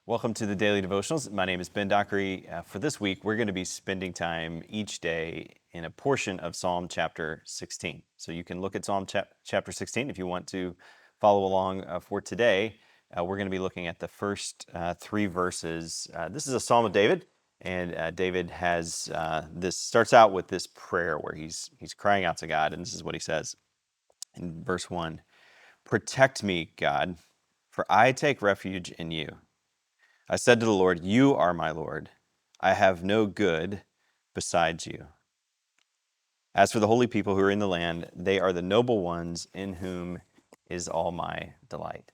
Welcome to the Daily Devotionals. My name is Ben Dockery. For this week, we're going to be spending time each day in a portion of Psalm chapter 16. So you can look at Psalm chapter 16 if you want to follow along for today. We're going to be looking at the first three verses. This is a Psalm of David, and David has this starts out with this prayer where he's crying out to God, and this is what he says in verse 1. Protect me, God, for I take refuge in you. I said to the Lord, you are my Lord. I have no good besides you. As for the holy people who are in the land, they are the noble ones in whom is all my delight.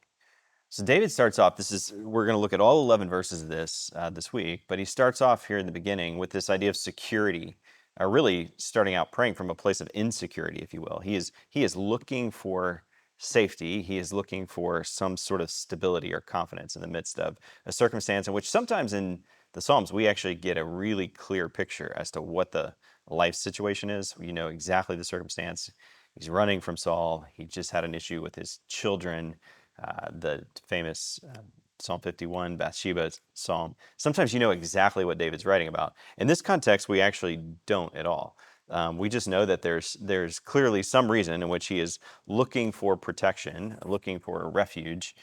So David starts off, we're going to look at all 11 verses of this week, but he starts off here in the beginning with this idea of security, really starting out praying from a place of insecurity, if you will. He is looking for safety. He is looking for some sort of stability or confidence in the midst of a circumstance in which sometimes in the Psalms we actually get a really clear picture as to what the life situation is. You know exactly the circumstance. He's running from Saul. He just had an issue with his children. The famous Psalm 51, Bathsheba's psalm. Sometimes you know exactly what David's writing about. In this context, we actually don't at all. We just know that there's clearly some reason in which he is looking for protection, looking for a refuge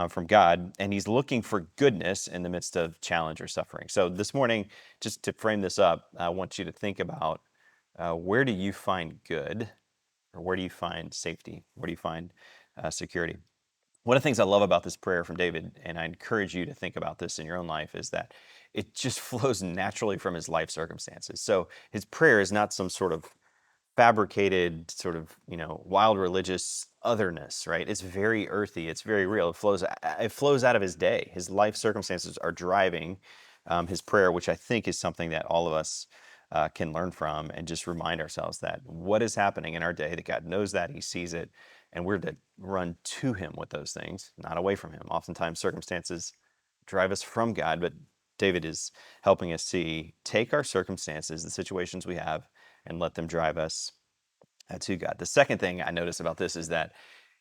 from God, and he's looking for goodness in the midst of challenge or suffering. So this morning, just to frame this up, I want you to think about where do you find good, or where do you find safety? Where do you find security? One of the things I love about this prayer from David, and I encourage you to think about this in your own life, is that it just flows naturally from his life circumstances. So his prayer is not some sort of fabricated, sort of, wild religious otherness, right? It's very earthy. It's very real. It flows out of his day. His life circumstances are driving his prayer, which I think is something that all of us can learn from and just remind ourselves that what is happening in our day, that God knows that, He sees it, and we're to run to Him with those things, not away from Him. Oftentimes, circumstances drive us from God, but David is helping us see, take our circumstances, the situations we have, and let them drive us to God. The second thing I notice about this is that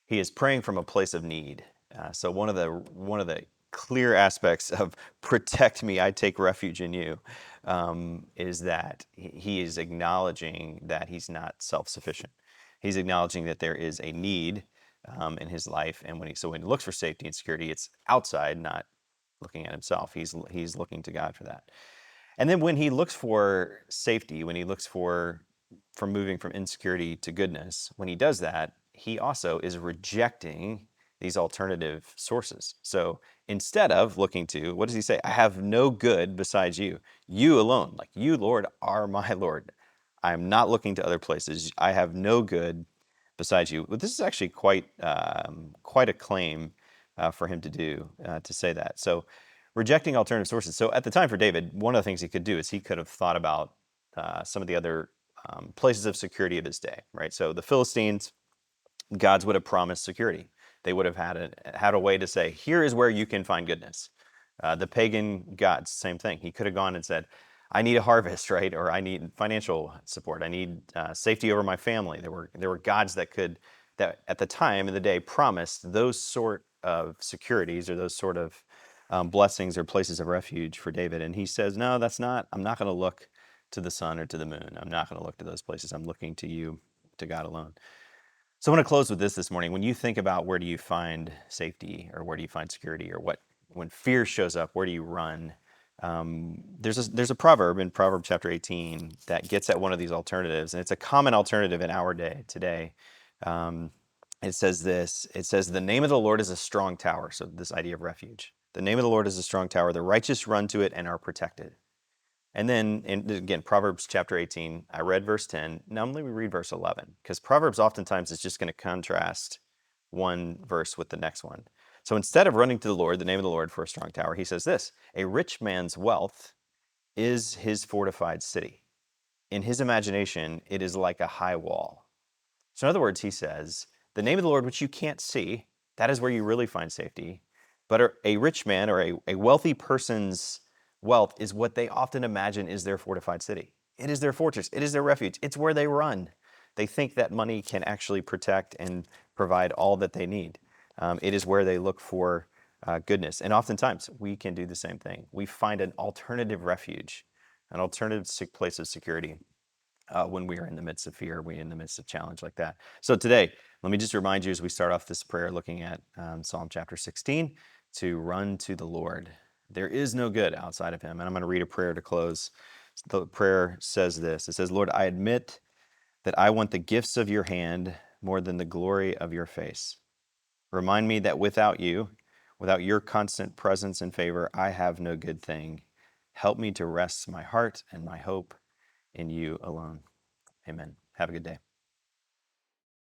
he is praying from a place of need. So one of the clear aspects of "protect me, I take refuge in you," is that he is acknowledging that he's not self-sufficient. He's acknowledging that there is a need in his life, and when he looks for safety and security, it's outside, not looking at himself. He's looking to God for that. And then when he looks for safety, when he looks for from moving from insecurity to goodness, when he does that, he also is rejecting these alternative sources. So instead of looking to, what does he say? I have no good besides you. You alone, like you, Lord, are my Lord. I am not looking to other places. I have no good besides you. But this is actually quite a claim for him to do, to say that. So rejecting alternative sources. So at the time for David, one of the things he could do is he could have thought about some of the other places of security of his day, right? So the Philistines, gods would have promised security. They would have had a way to say, here is where you can find goodness. The pagan gods, same thing. He could have gone and said, I need a harvest, right? Or I need financial support. I need safety over my family. There were gods that at the time of the day promised those sort of securities or those sort of blessings or places of refuge for David. And he says, no, I'm not going to look to the sun or to the moon. I'm not going to look to those places. I'm looking to you, to God alone. So I want to close with this morning. When you think about where do you find safety, or where do you find security, or when fear shows up, where do you run? There's a proverb in Proverbs chapter 18 that gets at one of these alternatives, and it's a common alternative in our day today. It says this. It says, the name of the Lord is a strong tower. So this idea of refuge. The name of the Lord is a strong tower. The righteous run to it and are protected. And then, again, Proverbs chapter 18, I read verse 10. Now let me read verse 11, because Proverbs oftentimes is just going to contrast one verse with the next one. So instead of running to the Lord, the name of the Lord, for a strong tower, he says this: a rich man's wealth is his fortified city. In his imagination, it is like a high wall. So in other words, he says, the name of the Lord, which you can't see, that is where you really find safety. But a rich man, or a wealthy person's wealth, is what they often imagine is their fortified city. It is their fortress. It is their refuge. It's where they run. They think that money can actually protect and provide all that they need. It is where they look for goodness. And oftentimes we can do the same thing. We find an alternative refuge, an alternative place of security when we are in the midst of fear, we in the midst of challenge like that. So today, let me just remind you as we start off this prayer looking at Psalm chapter 16 to run to the Lord. There is no good outside of him. And I'm going to read a prayer to close. The prayer says this. It says, Lord, I admit that I want the gifts of your hand more than the glory of your face. Remind me that without you, without your constant presence and favor, I have no good thing. Help me to rest my heart and my hope in you alone. Amen. Have a good day.